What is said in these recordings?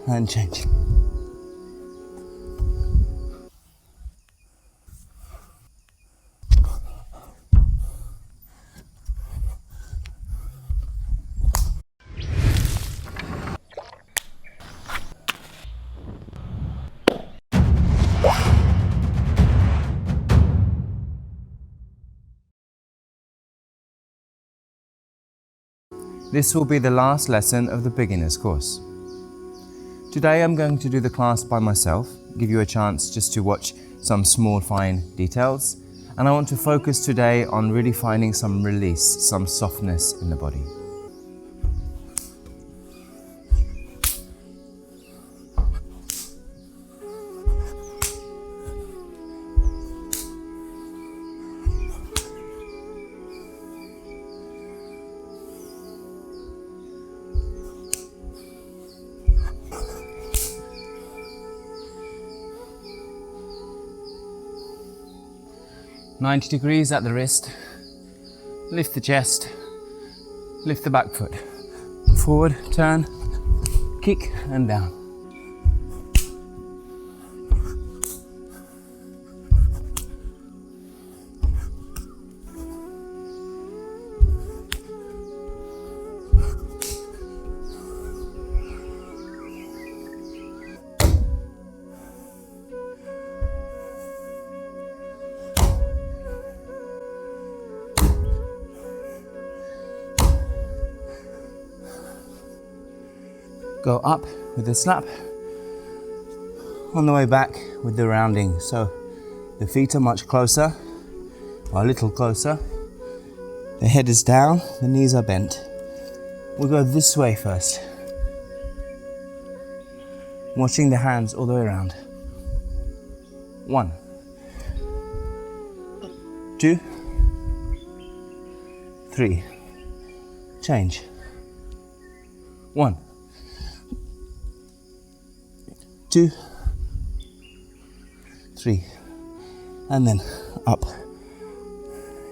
and change. This will be the last lesson of the beginner's course. Today I'm going to do the class by myself, give you a chance just to watch some small fine details, and I want to focus today on really finding some release, some softness in the body. "90 degrees at the wrist, lift the chest, lift the back foot, forward, turn, kick and down. Go up with the slap, on the way back with the rounding. So the feet are much closer, or a little closer. The head is down, the knees are bent. We'll go this way first. Watching the hands all the way around. 1, 2, 3. Change. 1, 2, 3, and then up.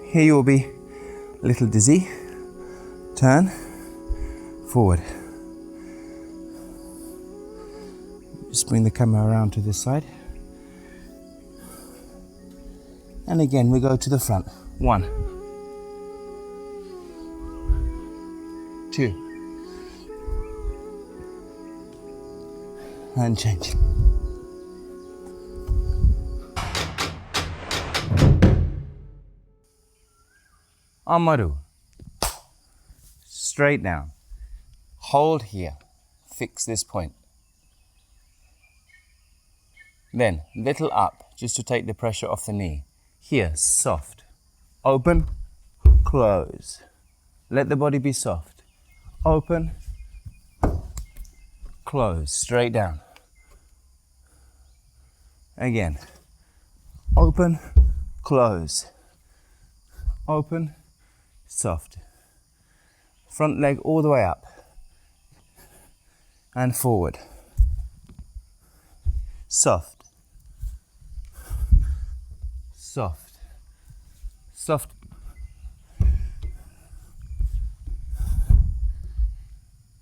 Here you will be a little dizzy. Turn, forward. Just bring the camera around to this side. And again, we go to the front. 1, 2, and change. Amaru. Straight down. Hold here. Fix this point. Then little up, just to take the pressure off the knee. Here, soft. Open, close. Let the body be soft. Open, close, straight down. Again. Open, close. Open, soft. Front leg all the way up. And forward. Soft. Soft. Soft.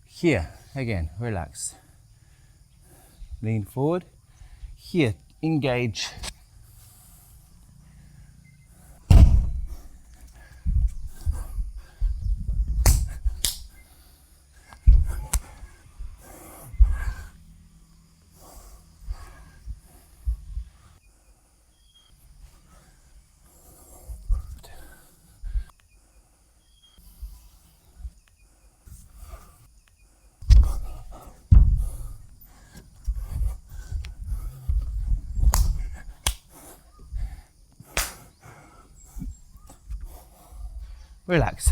Here, again, relax. Lean forward. Here, engage. Relax.